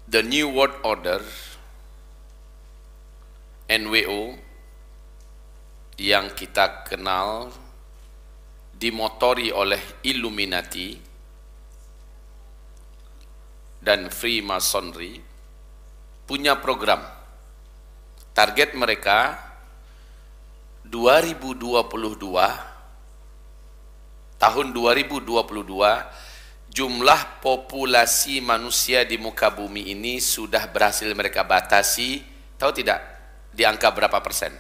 The New World Order, NWO, yang kita kenal dimotori oleh Illuminati dan Freemasonry, punya program. Target mereka 2022, tahun 2022, jumlah populasi manusia di muka bumi ini sudah berhasil mereka batasi, tahu tidak, di angka berapa persen?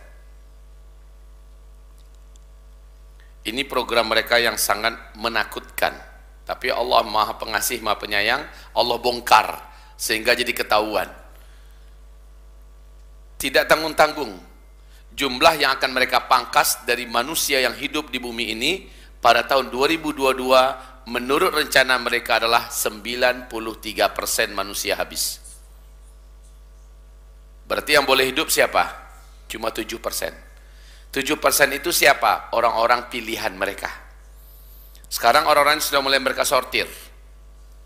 Ini program mereka yang sangat menakutkan, tapi Allah Maha Pengasih, Maha Penyayang, Allah bongkar sehingga jadi ketahuan. Tidak tanggung-tanggung jumlah yang akan mereka pangkas dari manusia yang hidup di bumi ini pada tahun 2022. Menurut rencana mereka adalah 93% manusia habis. Berarti yang boleh hidup siapa? Cuma 7%. 7% itu siapa? Orang-orang pilihan mereka. Sekarang orang-orang sudah mulai mereka sortir.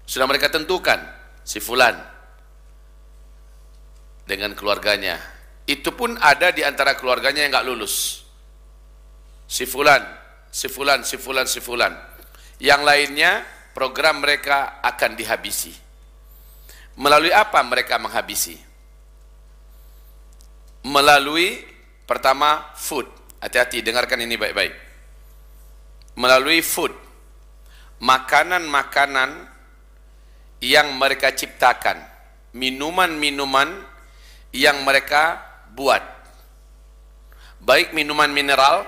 Sudah mereka tentukan, si fulan dengan keluarganya. Itu pun ada di antara keluarganya yang nggak lulus. Si fulan, si fulan, si fulan, si fulan. Yang lainnya program mereka akan dihabisi. Melalui apa mereka menghabisi? Melalui pertama food. Hati-hati, dengarkan ini baik-baik. Melalui food, makanan-makanan yang mereka ciptakan, minuman-minuman yang mereka buat, baik minuman mineral,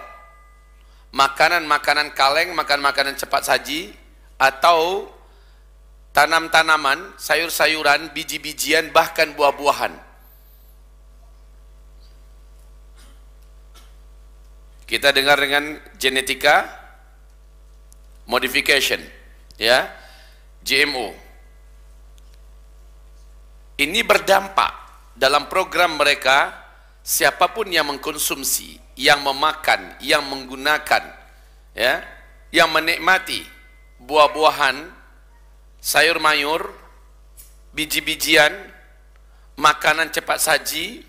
makanan-makanan kaleng, makanan-makanan cepat saji, atau tanam-tanaman, sayur-sayuran, biji-bijian, bahkan buah-buahan. Kita dengar dengan genetika modification, ya, GMO. Ini berdampak dalam program mereka. Siapapun yang mengkonsumsi, yang memakan, yang menggunakan, ya, yang menikmati buah-buahan, sayur-mayur, biji-bijian, makanan cepat saji,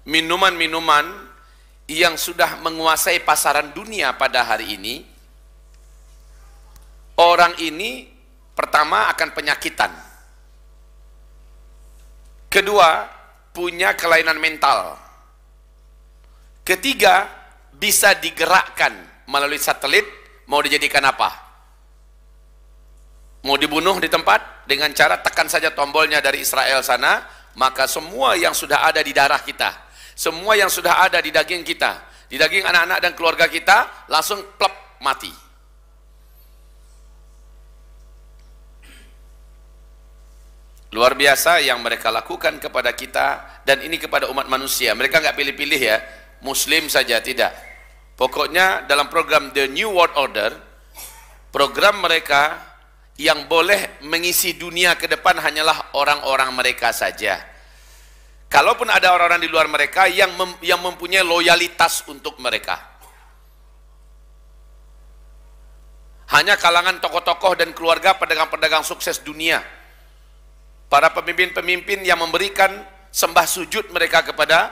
minuman-minuman yang sudah menguasai pasaran dunia pada hari ini, orang ini pertama akan penyakitan, kedua punya kelainan mental, ketiga bisa digerakkan melalui satelit. Mau dijadikan apa? Mau dibunuh di tempat dengan cara tekan saja tombolnya dari Israel sana, maka semua yang sudah ada di darah kita, semua yang sudah ada di daging kita, di daging anak-anak dan keluarga kita, langsung plep, mati. Luar biasa yang mereka lakukan kepada kita, dan ini kepada umat manusia. Mereka nggak pilih-pilih ya, Muslim saja, tidak. Pokoknya dalam program The New World Order, program mereka yang boleh mengisi dunia ke depan hanyalah orang-orang mereka saja. Kalaupun ada orang-orang di luar mereka yang mempunyai loyalitas untuk mereka, hanya kalangan tokoh-tokoh dan keluarga pedagang-pedagang sukses dunia, para pemimpin-pemimpin yang memberikan sembah sujud mereka kepada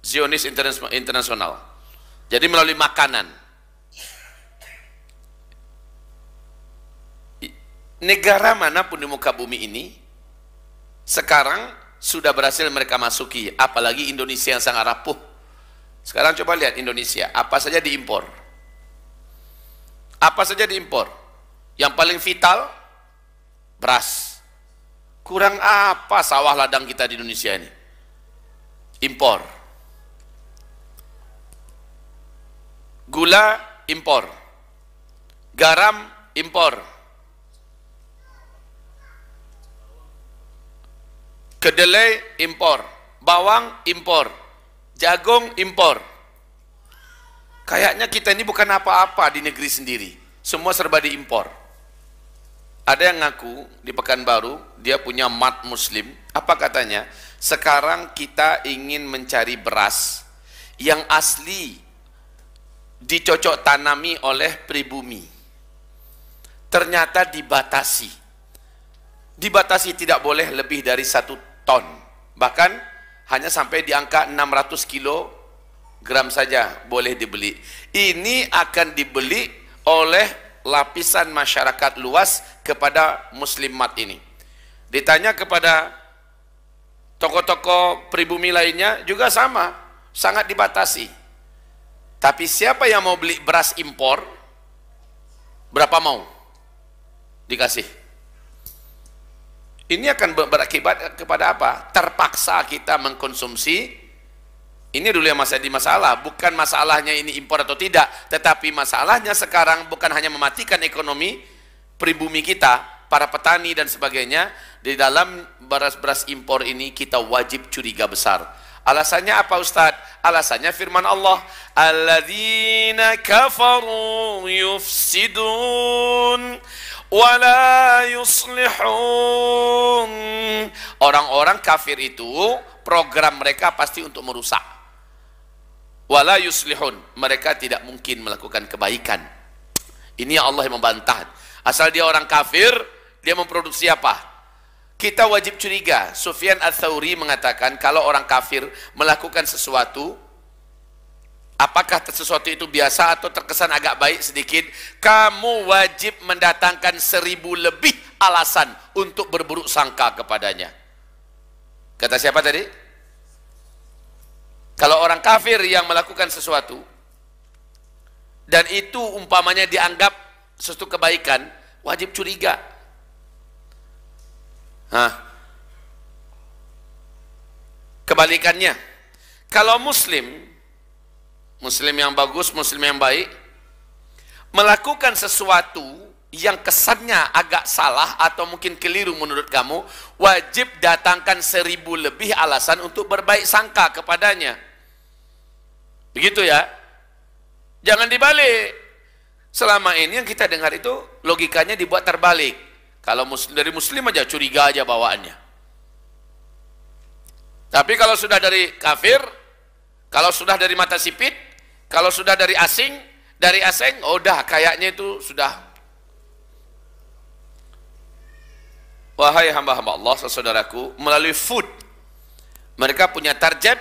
Zionis internasional. Jadi melalui makanan. Negara manapun di muka bumi ini sekarang sudah berhasil mereka masuki, apalagi Indonesia yang sangat rapuh. Sekarang coba lihat Indonesia, apa saja diimpor. Apa saja diimpor. Yang paling vital, beras. Kurang apa sawah ladang kita di Indonesia ini? Impor. Gula impor, garam impor, kedelai impor, bawang impor, jagung impor. Kayaknya kita ini bukan apa-apa di negeri sendiri, semua serba diimpor. Ada yang ngaku di Pekanbaru, dia punya mat muslim, apa katanya? Sekarang kita ingin mencari beras yang asli, dicocok tanami oleh pribumi, ternyata dibatasi. dibatasi tidak boleh lebih dari 1 ton, bahkan hanya sampai di angka 600 kilogram saja boleh dibeli. Ini akan dibeli oleh lapisan masyarakat luas kepada muslimat ini. Ditanya kepada toko-toko pribumi lainnya juga sama, sangat dibatasi. Tapi siapa yang mau beli beras impor, berapa mau dikasih? Ini akan berakibat kepada apa? Terpaksa kita mengkonsumsi. Ini dulu yang masalah, bukan masalahnya ini impor atau tidak, tetapi masalahnya sekarang bukan hanya mematikan ekonomi pribumi kita, para petani dan sebagainya. Di dalam beras-beras impor ini kita wajib curiga besar. Alasannya apa Ustaz? Alasannya firman Allah, alladzina kafaru yufsidun wala yuslihun. Orang-orang kafir itu program mereka pasti untuk merusak. Wala yuslihun, mereka tidak mungkin melakukan kebaikan. Ini yang Allah yang membantah. Asal dia orang kafir, dia memproduksi apa? Kita wajib curiga. Sufyan Ats-Tsauri mengatakan kalau orang kafir melakukan sesuatu, apakah sesuatu itu biasa atau terkesan agak baik sedikit, kamu wajib mendatangkan 1000 lebih alasan untuk berburuk sangka kepadanya. Kata siapa tadi? Kalau orang kafir yang melakukan sesuatu dan itu umpamanya dianggap sesuatu kebaikan, wajib curiga. Kebalikannya, kalau muslim yang bagus, muslim yang baik, melakukan sesuatu yang kesannya agak salah atau mungkin keliru menurut kamu, wajib datangkan 1000 lebih alasan untuk berbaik sangka kepadanya. Begitu ya, jangan dibalik. Selama ini yang kita dengar itu logikanya dibuat terbalik. Kalau dari muslim aja curiga aja bawaannya. Tapi kalau sudah dari kafir, kalau sudah dari mata sipit, kalau sudah dari asing, oh dah kayaknya itu sudah. Wahai hamba-hamba Allah, saudaraku, melalui food mereka punya target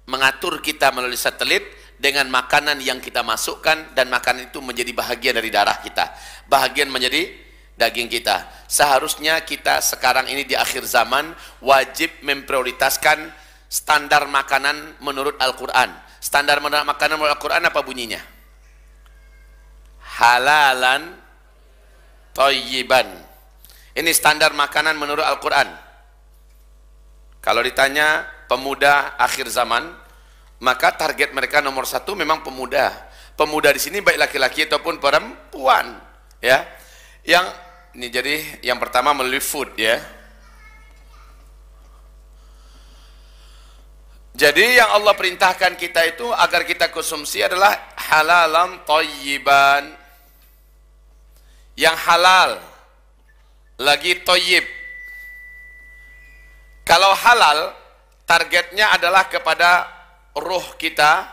mengatur kita melalui satelit dengan makanan yang kita masukkan, dan makanan itu menjadi bahagian dari darah kita, bahagian menjadi daging kita. Seharusnya kita sekarang ini di akhir zaman wajib memprioritaskan standar makanan menurut Al-Quran. Standar makanan menurut Al-Quran apa bunyinya? Halalan thayyiban. Ini standar makanan menurut Al-Quran. Kalau ditanya pemuda akhir zaman, maka target mereka nomor 1 memang pemuda. Pemuda di sini baik laki-laki ataupun perempuan, ya. Yang ini jadi yang pertama melalui food, ya. Jadi yang Allah perintahkan kita itu agar kita konsumsi adalah halalan thayyiban. Yang halal, lagi thayyib. Kalau halal, targetnya adalah kepada ruh kita,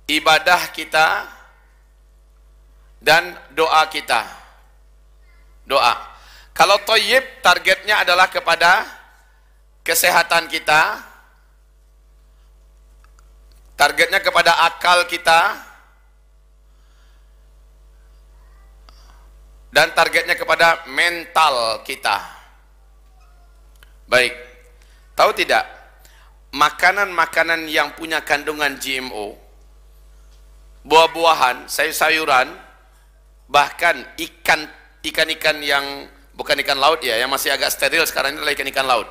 ibadah kita, dan doa kita. Doa. Kalau thayyib, targetnya adalah kepada kesehatan kita, targetnya kepada akal kita, dan targetnya kepada mental kita. Baik, tahu tidak, makanan-makanan yang punya kandungan GMO, buah-buahan, sayur-sayuran, bahkan ikan-ikan yang bukan ikan laut ya, yang masih agak steril sekarang ini adalah ikan-ikan laut.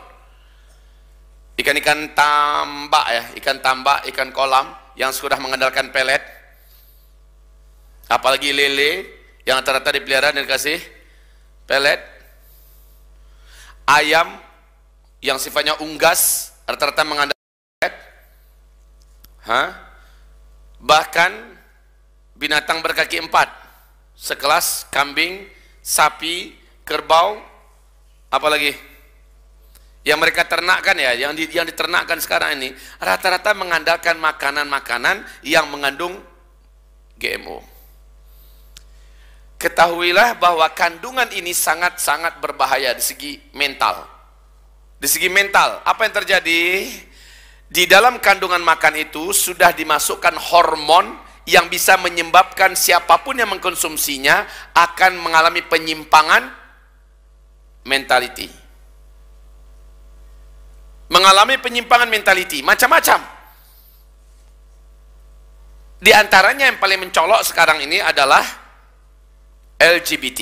Ikan-ikan tambak ya, ikan tambak, ikan kolam yang sudah mengandalkan pelet, apalagi lele yang rata-rata dipelihara dan dikasih pelet, ayam yang sifatnya unggas rata-rata mengandalkan pelet, bahkan binatang berkaki 4 sekelas kambing, sapi, kerbau, apalagi yang mereka ternakkan ya, yang diternakkan sekarang ini rata-rata mengandalkan makanan-makanan yang mengandung GMO. ketahuilah bahwa kandungan ini sangat-sangat berbahaya di segi mental. Di segi mental, apa yang terjadi? Di dalam kandungan makan itu sudah dimasukkan hormon yang bisa menyebabkan siapapun yang mengkonsumsinya akan mengalami penyimpangan mentality. Mengalami penyimpangan mentality, macam-macam. Di antaranya yang paling mencolok sekarang ini adalah LGBT.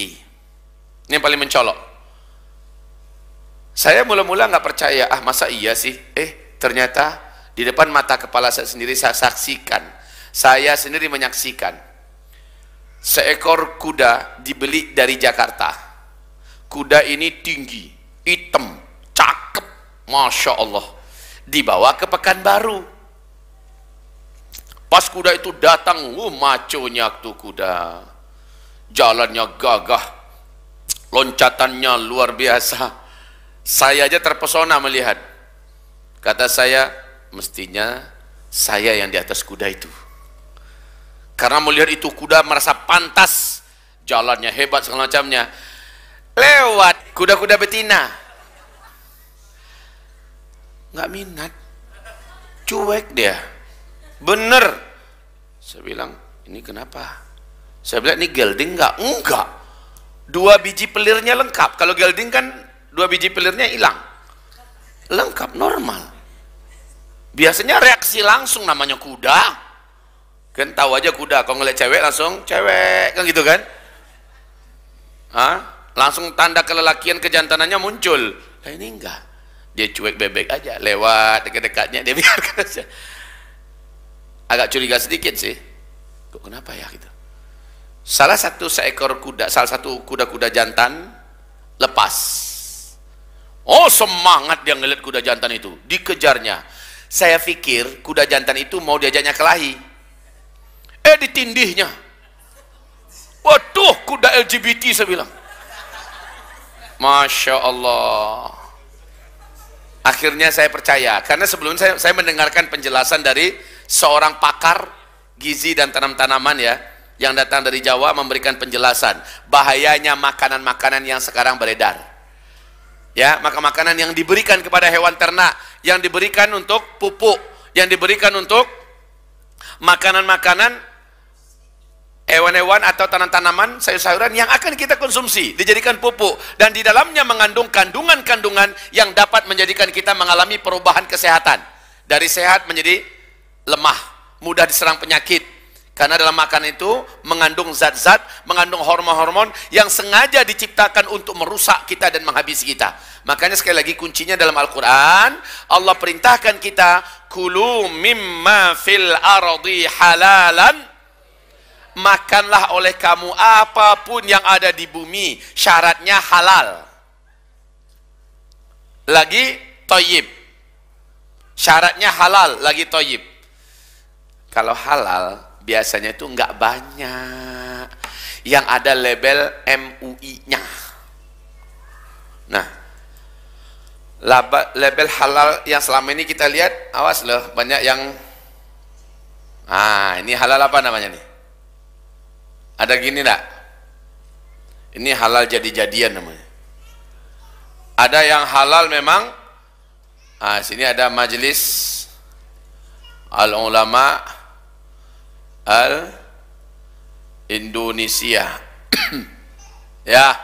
Ini yang paling mencolok. Saya mula-mula nggak percaya, masa iya sih? Ternyata di depan mata kepala saya sendiri saya saksikan. Saya sendiri menyaksikan. Seekor kuda dibeli dari Jakarta. Kuda ini tinggi, hitam, cakep, Masya Allah. Dibawa ke Pekanbaru. Pas kuda itu datang, maconya tuh kuda. Jalannya gagah, loncatannya luar biasa. Saya aja terpesona melihat. Kata saya, mestinya saya yang di atas kuda itu. Karena melihat itu kuda merasa pantas, jalannya hebat segala macamnya. Lewat kuda-kuda betina, nggak minat, cuek dia. Bener. Saya bilang, ini kenapa? Saya bilang, ini gelding nggak? Enggak. 2 biji pelirnya lengkap. Kalau gelding kan 2 biji pelirnya hilang. Lengkap, normal. Biasanya reaksi langsung, namanya kuda. Kan tahu aja kuda, kalau ngeliat cewek langsung cewek, kan gitu kan? Langsung tanda kelelakian kejantanannya muncul. Nah ini enggak. Dia cuek bebek aja, lewat dekat-dekatnya dia biarkan aja. Agak curiga sedikit sih. Kok kenapa ya gitu? Salah satu kuda-kuda jantan lepas. Oh, semangat dia ngeliat kuda jantan itu, dikejarnya. Saya pikir kuda jantan itu mau diajaknya kelahi. Ditindihnya. Waduh, kuda LGBT, saya bilang. Masya Allah. Akhirnya saya percaya, karena sebelumnya saya mendengarkan penjelasan dari seorang pakar gizi dan tanam-tanaman ya, yang datang dari Jawa memberikan penjelasan bahayanya makanan-makanan yang sekarang beredar. Ya, makanan yang diberikan kepada hewan ternak, yang diberikan untuk pupuk, yang diberikan untuk makanan-makanan hewan-hewan atau tanam-tanaman, sayur-sayuran yang akan kita konsumsi, dijadikan pupuk, dan di dalamnya mengandung kandungan-kandungan yang dapat menjadikan kita mengalami perubahan kesehatan. Dari sehat menjadi lemah, mudah diserang penyakit. Karena dalam makanan itu mengandung zat-zat, mengandung hormon-hormon yang sengaja diciptakan untuk merusak kita dan menghabisi kita. Makanya sekali lagi kuncinya dalam Al-Quran, Allah perintahkan kita, kulu mimma fil ardi halalan, makanlah oleh kamu apapun yang ada di bumi, syaratnya halal. Lagi thayyib. Syaratnya halal, lagi thayyib. Kalau halal biasanya itu enggak banyak yang ada label MUI-nya. Nah, label halal yang selama ini kita lihat, awas loh, banyak yang ini halal apa namanya nih? Ada gini enggak? Ini halal jadi-jadian namanya. Ada yang halal memang. Sini ada Majelis Al-Ulama Al-Indonesia. Ya.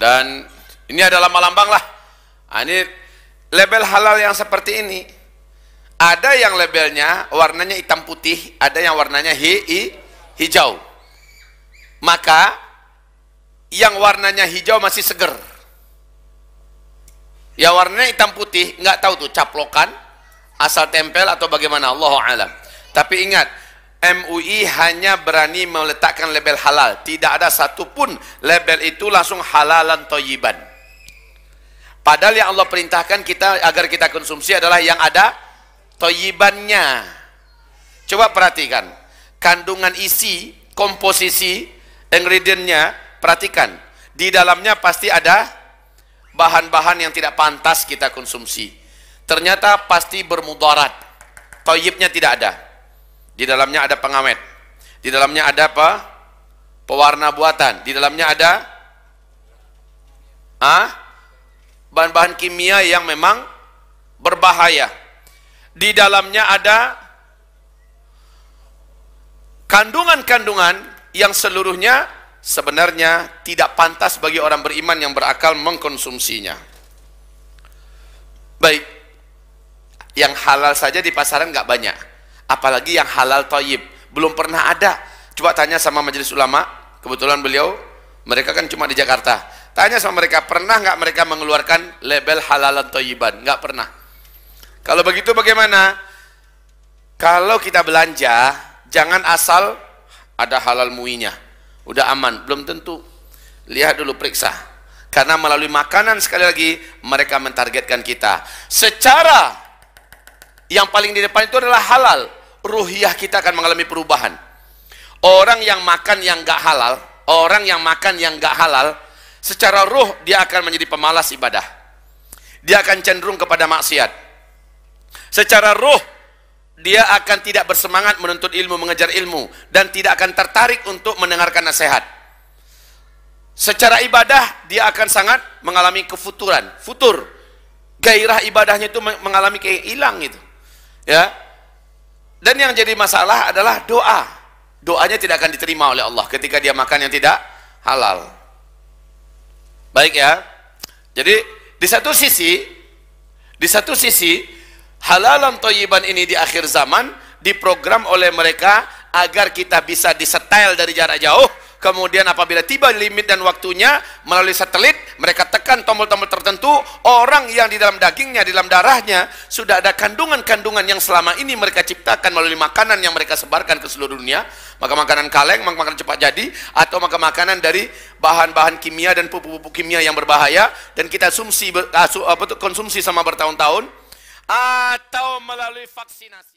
Dan ini adalah lambang lah. Ini label halal yang seperti ini. Ada yang labelnya warnanya hitam putih, ada yang warnanya hijau. Maka yang warnanya hijau masih seger. Yang warnanya hitam putih nggak tahu tuh caplokan, asal tempel atau bagaimana, Allahu a'lam. Tapi ingat, MUI hanya berani meletakkan label halal. Tidak ada satupun label itu langsung halalan thayyiban. Padahal yang Allah perintahkan kita agar kita konsumsi adalah yang ada thayyibannya. Coba perhatikan kandungan isi, komposisi, ingredientnya, perhatikan. Di dalamnya pasti ada bahan-bahan yang tidak pantas kita konsumsi. Ternyata pasti bermudarat. Thayyibnya tidak ada. Di dalamnya ada pengawet. Di dalamnya ada apa? pewarna buatan. Di dalamnya ada bahan-bahan kimia yang memang berbahaya. Di dalamnya ada kandungan-kandungan yang seluruhnya sebenarnya tidak pantas bagi orang beriman yang berakal mengkonsumsinya. Baik, yang halal saja di pasaran nggak banyak, apalagi yang halal thayyib, belum pernah ada. Coba tanya sama majelis ulama, kebetulan beliau, mereka kan cuma di Jakarta. Tanya sama mereka, pernah nggak mereka mengeluarkan label halalan thayyiban? Nggak pernah. Kalau begitu bagaimana? Kalau kita belanja, jangan asal ada halal muinya, udah aman, belum tentu. Lihat dulu, periksa. Karena melalui makanan, sekali lagi, mereka mentargetkan kita. Secara yang paling di depan itu adalah halal, ruhiyah kita akan mengalami perubahan. Orang yang makan yang nggak halal, orang yang makan yang nggak halal, secara ruh dia akan menjadi pemalas ibadah. Dia akan cenderung kepada maksiat. Secara ruh dia akan tidak bersemangat menuntut ilmu, mengejar ilmu, dan tidak akan tertarik untuk mendengarkan nasihat. Secara ibadah dia akan sangat mengalami kefuturan, futur. Gairah ibadahnya itu mengalami kayak hilang gitu. Ya. Dan yang jadi masalah adalah doa. Doanya tidak akan diterima oleh Allah ketika dia makan yang tidak halal. Baik ya. Jadi di satu sisi halalan thayyiban ini di akhir zaman diprogram oleh mereka agar kita bisa disetel dari jarak jauh. Kemudian apabila tiba limit dan waktunya, melalui satelit mereka tekan tombol-tombol tertentu, orang yang di dalam dagingnya, di dalam darahnya sudah ada kandungan-kandungan yang selama ini mereka ciptakan melalui makanan yang mereka sebarkan ke seluruh dunia, maka makanan kaleng, makanan cepat jadi, atau maka makanan dari bahan-bahan kimia dan pupuk-pupuk kimia yang berbahaya, dan kita konsumsi sama bertahun-tahun, atau melalui vaksinasi.